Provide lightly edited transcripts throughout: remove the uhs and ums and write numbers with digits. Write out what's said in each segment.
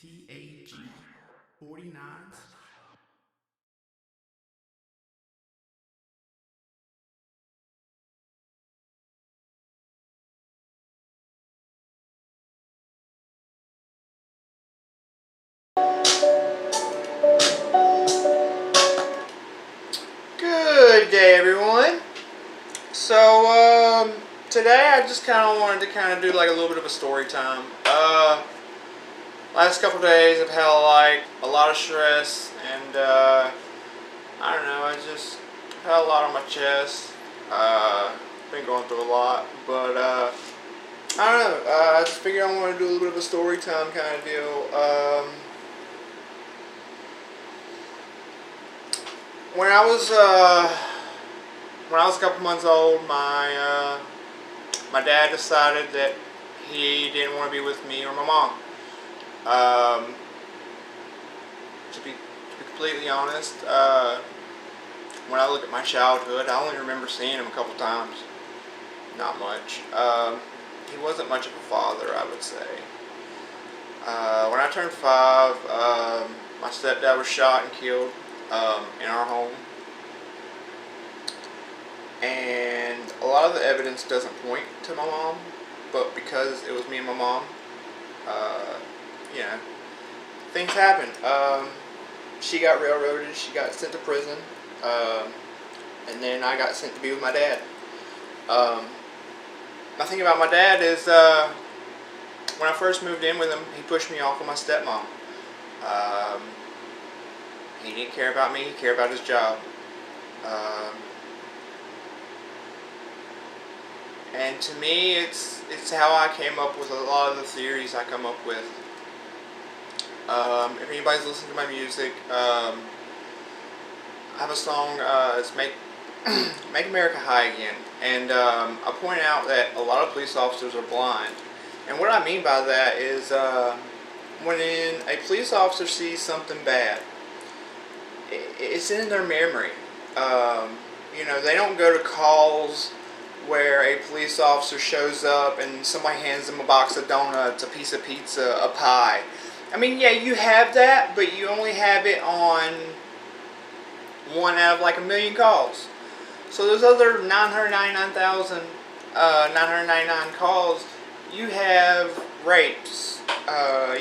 TAG 49s. Good day, everyone. So, today I just kind of wanted to do like a little bit of a story time. Last couple days I've had like a lot of stress, and I don't know, I just had a lot on my chest. Been going through a lot, but I don't know. I just figured I wanted to do a little bit of a story time kind of deal. When I was a couple months old, my dad decided that he didn't want to be with me or my mom. To be completely honest, when I look at my childhood, I only remember seeing him a couple times. Not much. He wasn't much of a father, I would say. When I turned 5, my stepdad was shot and killed in our home. And a lot of the evidence doesn't point to my mom, but because it was me and my mom, you know, things happened. She got railroaded, she got sent to prison, and then I got sent to be with my dad. My thing about my dad is, when I first moved in with him, he pushed me off with my stepmom. He didn't care about me, he cared about his job. And to me, it's how I came up with a lot of the theories I come up with. If anybody's listening to my music, I have a song, it's Make America High Again. And I point out that a lot of police officers are blind. And what I mean by that is when a police officer sees something bad, it's in their memory. You know, they don't go to calls where a police officer shows up and somebody hands them a box of donuts, a piece of pizza, a pie. I mean, yeah, you have that, but you only have it on 1 out of like a million calls. So those other 999 calls, you have rapes,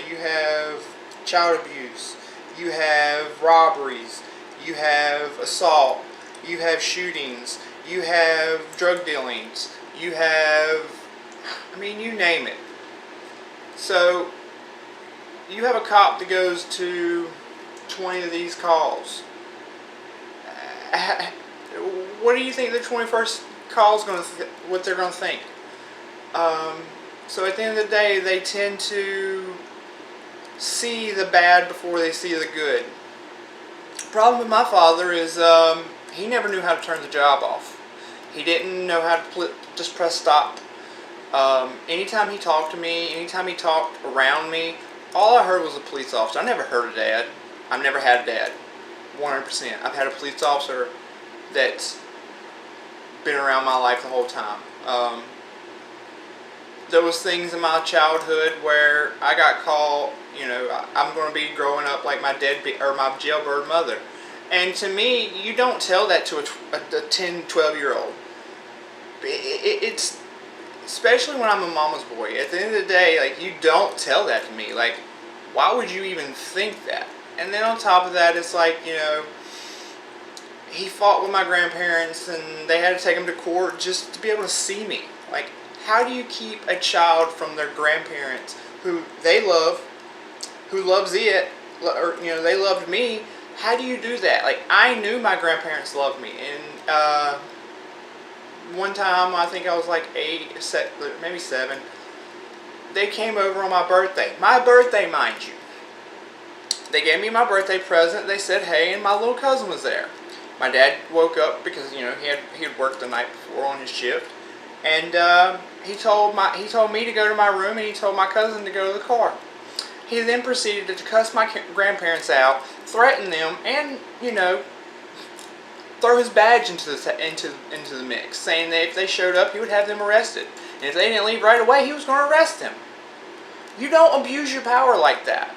you have child abuse, you have robberies, you have assault, you have shootings, you have drug dealings, you have, I mean, you name it. So you have a cop that goes to 20 of these calls. What do you think the 21st call is going to, what they're going to think? So at the end of the day, they tend to see the bad before they see the good. The problem with my father is he never knew how to turn the job off. He didn't know how to just press stop. Anytime he talked to me, anytime he talked around me, all I heard was a police officer. I never heard a dad. I've never had a dad. 100%. I've had a police officer that's been around my life the whole time. There was things in my childhood where I got called, you know, I'm going to be growing up like my my jailbird mother. And to me, you don't tell that to a 10, 12-year-old. It's, especially when I'm a mama's boy. At the end of the day, like, you don't tell that to me. Like, why would you even think that? And then on top of that, it's like, you know, he fought with my grandparents and they had to take him to court just to be able to see me. Like, how do you keep a child from their grandparents who they love, who loves it, or, you know, they loved me? How do you do that? Like, I knew my grandparents loved me, and one time, I think I was like 8, maybe 7, they came over on my birthday. My birthday, mind you. They gave me my birthday present, they said hey, and my little cousin was there. My dad woke up because, you know, he had worked the night before on his shift, and he told me to go to my room, and he told my cousin to go to the car. He then proceeded to cuss my grandparents out, threaten them, and, you know, throw his badge into the mix, saying that if they showed up, he would have them arrested. And if they didn't leave right away, he was going to arrest them. You don't abuse your power like that.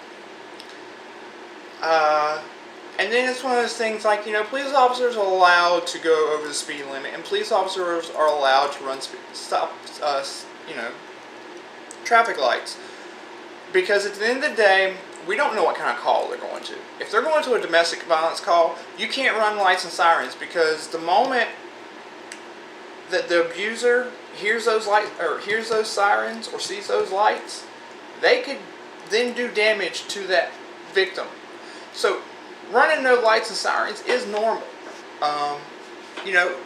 And then it's one of those things like, police officers are allowed to go over the speed limit, and police officers are allowed to stop, traffic lights. Because at the end of the day, we don't know what kind of call they're going to. If they're going to a domestic violence call, you can't run lights and sirens, because the moment that the abuser hears those lights or hears those sirens or sees those lights, they could then do damage to that victim. So running no lights and sirens is normal.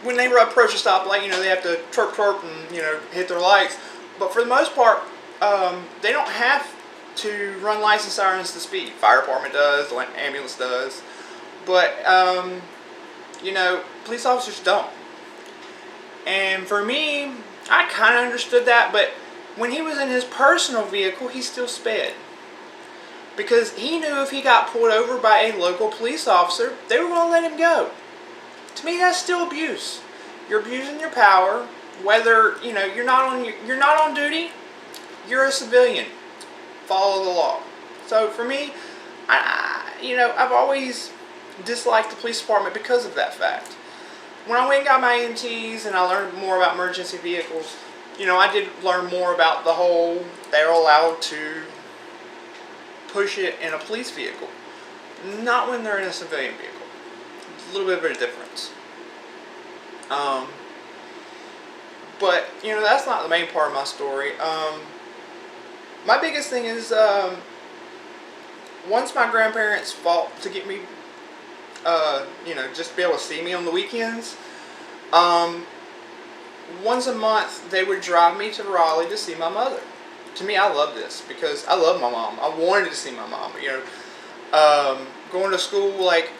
When they approach a stoplight, they have to twerp and hit their lights. But for the most part, they don't have to run lights and sirens to speed. Fire department does, the ambulance does, but police officers don't. And for me, I kind of understood that, but when he was in his personal vehicle, he still sped. Because he knew if he got pulled over by a local police officer, they were going to let him go. To me, that's still abuse. You're abusing your power. Whether you're not on duty, you're a civilian. Follow the law. So for me, I've always disliked the police department because of that fact. When I went and got my EMTs and I learned more about emergency vehicles, I did learn more about the whole they're allowed to push it in a police vehicle, not when they're in a civilian vehicle. It's a little bit of a difference. But that's not the main part of my story. My biggest thing is once my grandparents fought to get me, just to be able to see me on the weekends. Once a month they would drive me to Raleigh to see my mother. To me, I love this because I love my mom. I wanted to see my mom. Going to school, like,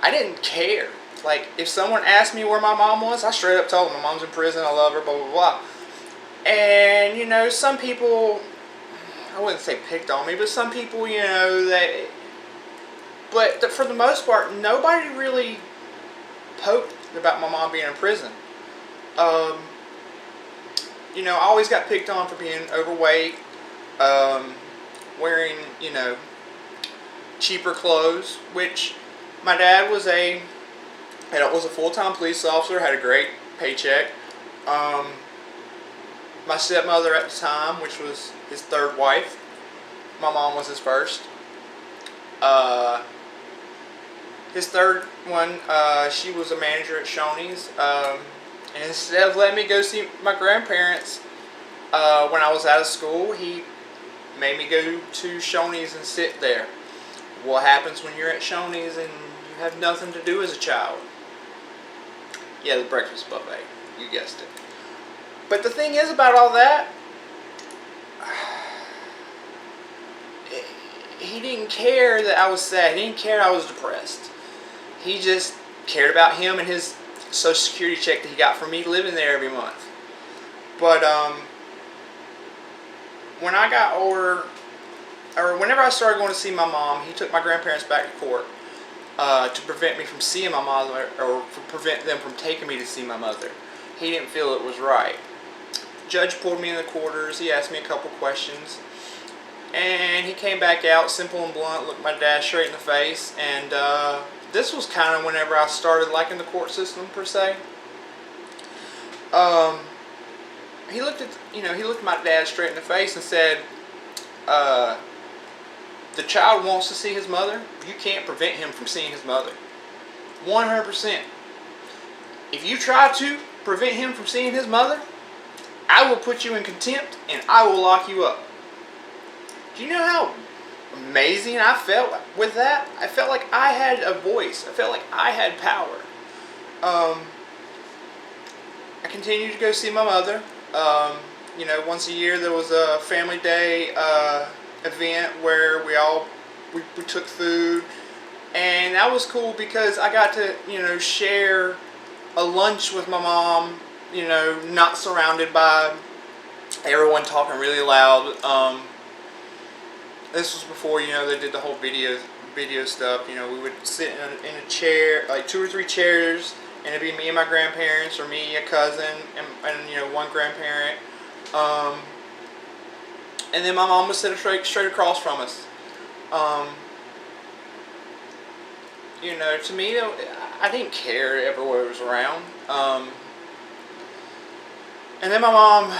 I didn't care. Like, if someone asked me where my mom was, I straight up told them my mom's in prison, I love her, blah, blah, blah. And, some people, I wouldn't say picked on me, but some people, but for the most part, nobody really poked about my mom being in prison. I always got picked on for being overweight, wearing, cheaper clothes, which my dad was a full-time police officer, had a great paycheck. My stepmother at the time, which was his third wife, my mom was his first. His third one, she was a manager at Shoney's. And instead of letting me go see my grandparents when I was out of school, he made me go to Shoney's and sit there. What happens when you're at Shoney's and you have nothing to do as a child? Yeah, the breakfast buffet. You guessed it. But the thing is about all that, he didn't care that I was sad. He didn't care I was depressed. He just cared about him and his Social Security check that he got from me living there every month. But when I got older, or whenever I started going to see my mom, he took my grandparents back to court to prevent me from seeing my mother, or prevent them from taking me to see my mother. He didn't feel it was right. Judge pulled me in the quarters. He asked me a couple questions, and he came back out simple and blunt, looked my dad straight in the face, and this was kind of whenever I started liking the court system per se. He looked at my dad straight in the face and said, "The child wants to see his mother. You can't prevent him from seeing his mother. 100%. If you try to prevent him from seeing his mother, I will put you in contempt and I will lock you up." Do you know how amazing I felt with that? I felt like I had a voice. I felt like I had power. I continued to go see my mother. Once a year there was a family day event where we took food, and that was cool because I got to share a lunch with my mom. Not surrounded by everyone talking really loud. This was before they did the whole video stuff. We would sit in a chair, like 2 or 3 chairs, and it'd be me and my grandparents, or me, a cousin, and one grandparent. And then my mom would sit straight across from us. you know, to me, I didn't care everywhere it was around. And then my mom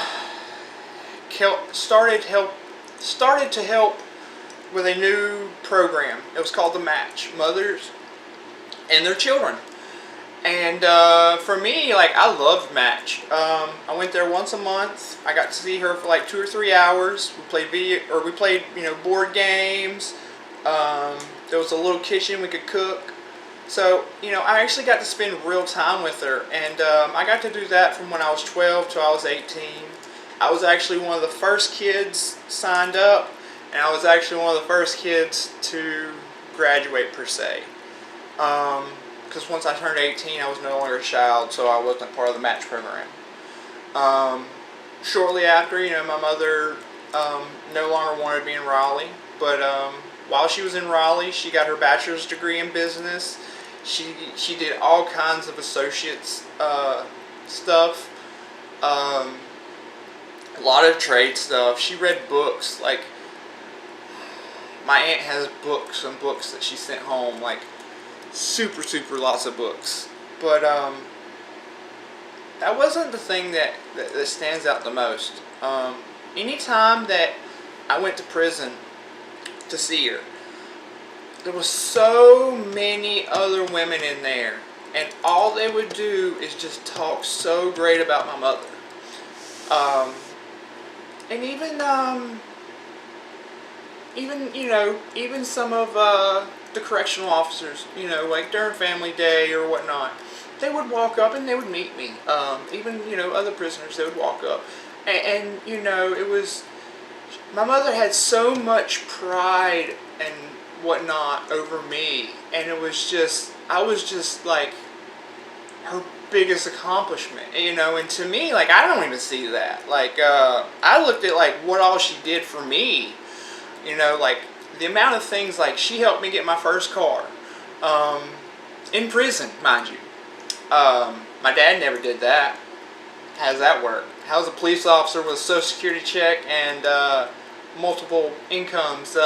started to help with a new program. It was called The Match, Mothers and Their Children. And for me, like, I loved Match. I went there once a month. I got to see her for like 2 or 3 hours. We played you know, board games. There was a little kitchen we could cook. So, you know, I actually got to spend real time with her, and I got to do that from when I was 12 till I was 18. I was actually one of the first kids signed up, and I was actually one of the first kids to graduate, per se. Because once I turned 18, I was no longer a child, so I wasn't part of the Match program. Shortly after, you know, my mother no longer wanted to be in Raleigh, but while she was in Raleigh, she got her bachelor's degree in business. She did all kinds of associates stuff, a lot of trade stuff. She read books. Like, my aunt has books and books that she sent home, like super lots of books. But that wasn't the thing that stands out the most. Anytime that I went to prison to see her, there was so many other women in there, and all they would do is just talk so great about my mother. And even you know, even some of the correctional officers, you know, like during family day or whatnot, they would walk up and they would meet me. Even, you know, other prisoners, they would walk up, and you know, it was, my mother had so much pride and whatnot over me, and it was just, I was just like her biggest accomplishment, you know. And to me, like, I don't even see that. Like, I looked at like what all she did for me, you know, like the amount of things. Like, she helped me get my first car, in prison, mind you. My dad never did that. How does that work? How's a police officer with a Social Security check and multiple incomes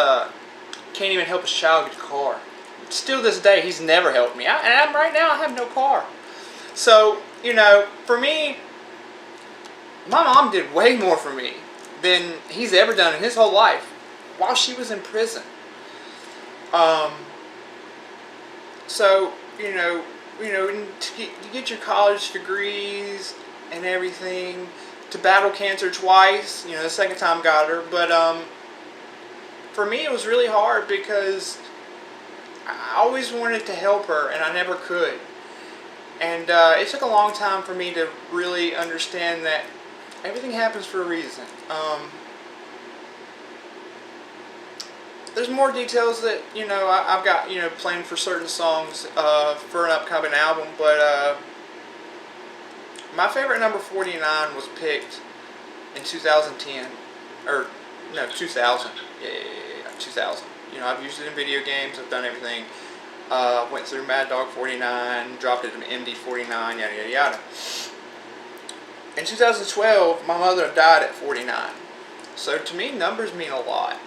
can't even help his child get a car? Still this day, he's never helped me. Right now, I have no car. So, you know, for me, my mom did way more for me than he's ever done in his whole life while she was in prison. So, you know, to get your college degrees and everything, to battle cancer twice, you know, the second time got her, but for me it was really hard because I always wanted to help her and I never could. And it took a long time for me to really understand that everything happens for a reason. There's more details that, you know, I've got, you know, planned for certain songs for an upcoming album, but my favorite number 49 was picked in 2010, or no, 2000. Yeah, 2000. You know, I've used it in video games, I've done everything. Went through Mad Dog 49, dropped it to MD 49, yada yada yada. In 2012, my mother died at 49. So to me, numbers mean a lot.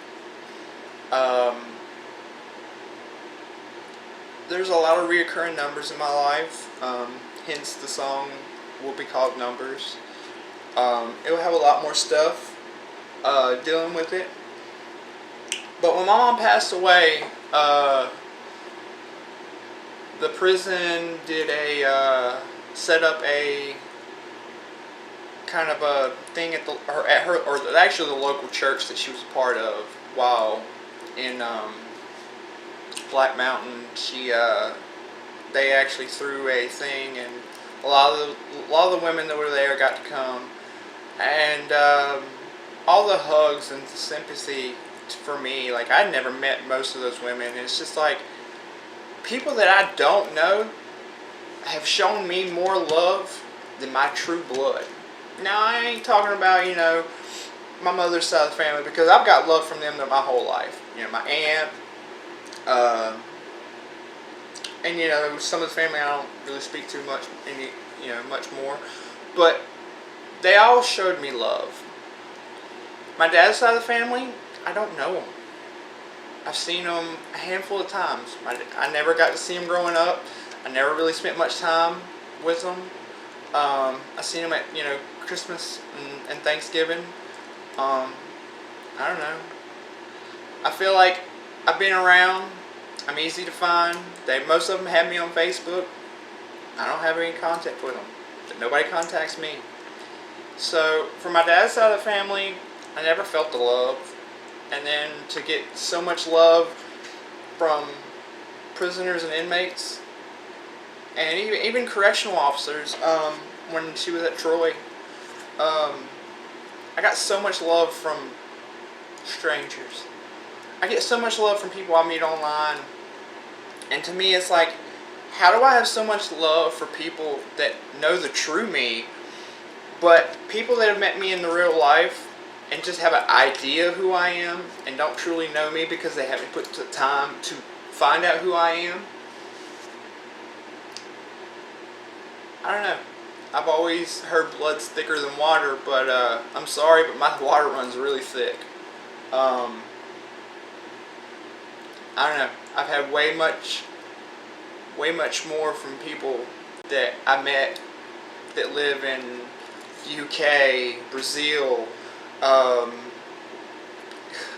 There's a lot of reoccurring numbers in my life, hence the song will be called Numbers. It will have a lot more stuff dealing with it. But when my mom passed away, the prison did set up a kind of a thing at actually the local church that she was a part of while in Black Mountain. They actually threw a thing, and a lot of the women that were there got to come, and all the hugs and sympathy for me. Like, I'd never met most of those women, and it's just like people that I don't know have shown me more love than my true blood. Now, I ain't talking about, you know, my mother's side of the family, because I've got love from them my whole life. You know, my aunt, and, you know, some of the family I don't really speak to much, much more, but they all showed me love. My dad's side of the family, I don't know them. I've seen them a handful of times. I never got to see them growing up. I never really spent much time with them. I seen them at Christmas and Thanksgiving. I don't know. I feel like I've been around. I'm easy to find. Most of them have me on Facebook. I don't have any contact with them. Nobody contacts me. So for my dad's side of the family, I never felt the love. And then to get so much love from prisoners and inmates, and even correctional officers, when she was at Troy, I got so much love from strangers. I get so much love from people I meet online. And to me, it's like, how do I have so much love for people that know the true me, but people that have met me in the real life and just have an idea of who I am and don't truly know me because they haven't put the time to find out who I am? I don't know. I've always heard blood's thicker than water, but I'm sorry, but my water runs really thick. I don't know. I've had way much more from people that I met that live in the UK, Brazil,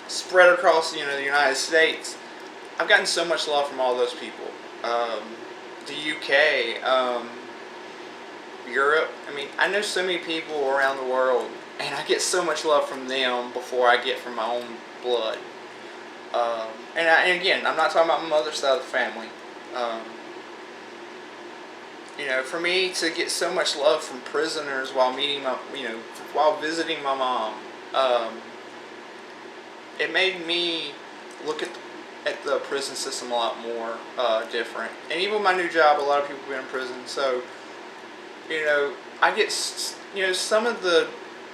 spread across the United States. I've gotten so much love from all those people. The UK, Europe. I mean, I know so many people around the world, and I get so much love from them before I get from my own blood. And again, I'm not talking about my mother's side of the family. For me to get so much love from prisoners while meeting while visiting my mom, it made me look at the prison system a lot more different. And even with my new job, a lot of people have been in prison, so I get some of the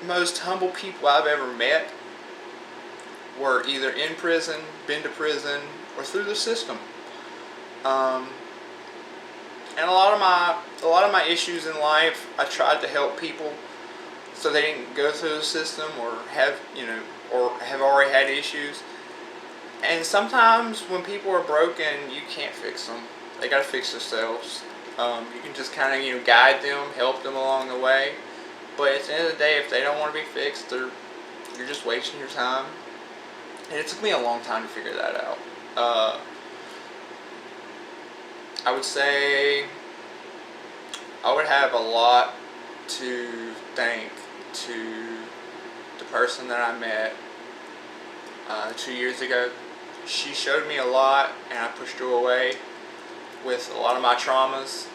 most humble people I've ever met were either in prison, been to prison, or through the system. And a lot of my issues in life, I tried to help people so they didn't go through the system or have already had issues. And sometimes when people are broken, you can't fix them. They gotta fix themselves. You can just kind of guide them, help them along the way. But at the end of the day, if they don't want to be fixed, you're just wasting your time. And it took me a long time to figure that out. I would say I would have a lot to thank to the person that I met 2 years ago. She showed me a lot, and I pushed her away with a lot of my traumas,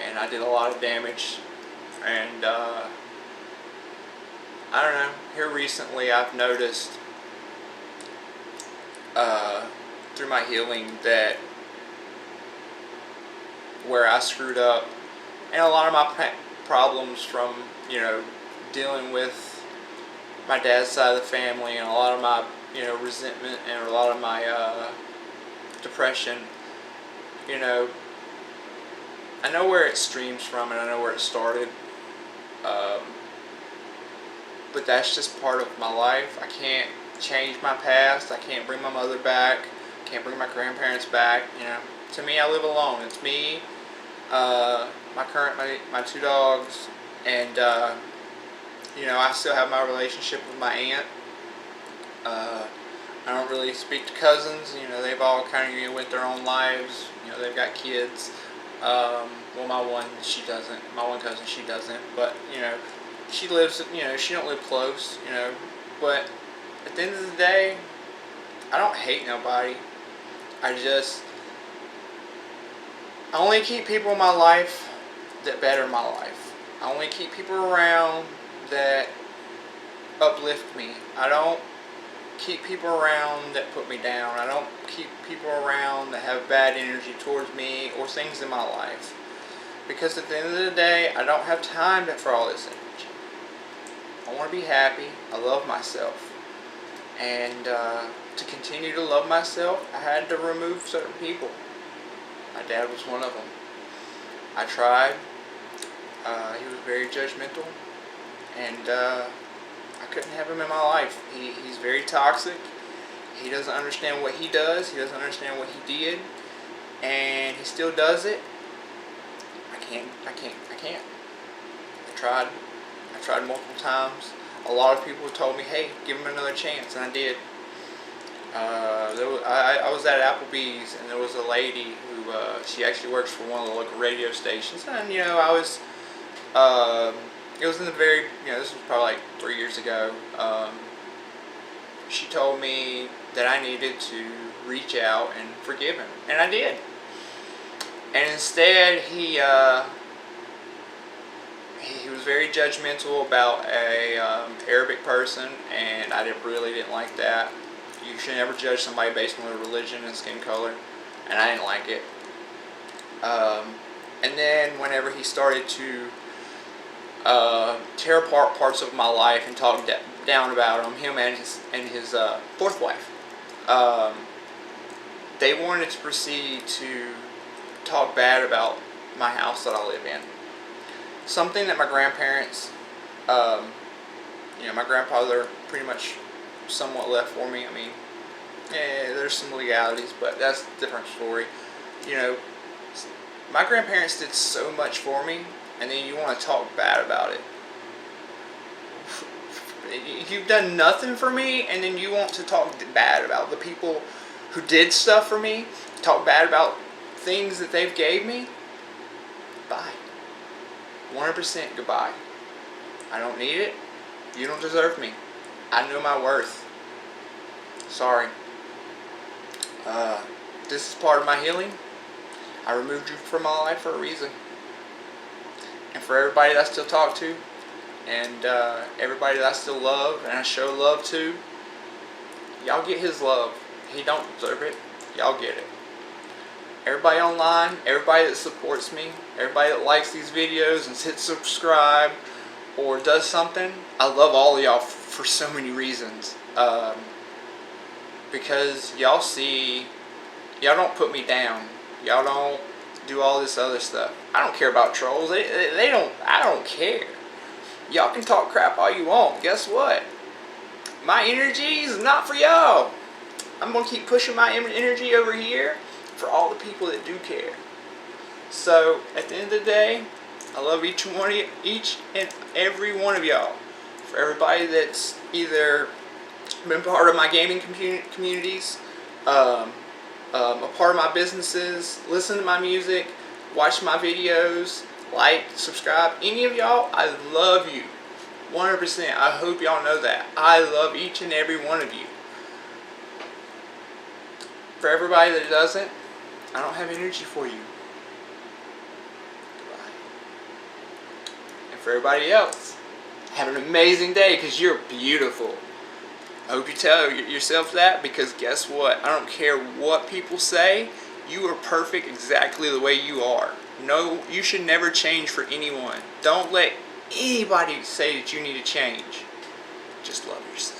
and I did a lot of damage. And I don't know, here recently I've noticed through my healing that where I screwed up, and a lot of my problems from dealing with my dad's side of the family, and a lot of my resentment, and a lot of my depression, I know where it streams from, and I know where it started, but that's just part of my life. I can't change my past. I can't bring my mother back. Can't bring my grandparents back. To me, I live alone. It's me, my two dogs, and I still have my relationship with my aunt. I don't really speak to cousins. They've all kind of went their own lives. They've got kids. Well, my one cousin, she doesn't. But she lives. She don't live close. But at the end of the day, I don't hate nobody. I only keep people in my life that better my life. I only keep people around that uplift me. I don't keep people around that put me down. I don't keep people around that have bad energy towards me or things in my life. Because at the end of the day, I don't have time for all this energy. I want to be happy. I love myself. And to continue to love myself, I had to remove certain people. My dad was one of them. I tried. He was very judgmental, and I couldn't have him in my life. He's very toxic. He doesn't understand what he does. He doesn't understand what he did, and he still does it. I can't. I tried multiple times. A lot of people told me, "Hey, give him another chance," and I did. I was at Applebee's, and there was a lady who she actually works for one of the local radio stations, and I was. It was in the very, this was probably like 3 years ago. She told me that I needed to reach out and forgive him, and I did. And instead, he was very judgmental about a Arabic person, and I really didn't like that. You should never judge somebody based on their religion and skin color, and I didn't like it. And then whenever he started to tear apart parts of my life and talk down about him and his fourth wife, they wanted to proceed to talk bad about my house that I live in. Something that my grandparents, my grandfather pretty much somewhat left for me. I mean, there's some legalities, but that's a different story. My grandparents did so much for me, and then you want to talk bad about it. You've done nothing for me, and then you want to talk bad about the people who did stuff for me, talk bad about things that they've gave me. Bye. 100% goodbye. I don't need it. You don't deserve me. I know my worth. Sorry. This is part of my healing. I removed you from my life for a reason. And for everybody that I still talk to, and everybody that I still love and I show love to, y'all get his love. He don't deserve it. Y'all get it. Everybody online, everybody that supports me, everybody that likes these videos and hits subscribe or does something, I love all of y'all for so many reasons. Because y'all don't put me down. Y'all don't do all this other stuff. I don't care about trolls. I don't care. Y'all can talk crap all you want. Guess what? My energy is not for y'all. I'm going to keep pushing my energy over here for all the people that do care. So, at the end of the day, I love each and every one of y'all. For everybody that's either been part of my gaming communities, a part of my businesses, listen to my music, watch my videos, like, subscribe. Any of y'all, I love you. 100%. I hope y'all know that. I love each and every one of you. For everybody that doesn't, I don't have energy for you. Goodbye. And for everybody else, have an amazing day because you're beautiful. I hope you tell yourself that, because guess what? I don't care what people say. You are perfect exactly the way you are. No, you should never change for anyone. Don't let anybody say that you need to change. Just love yourself.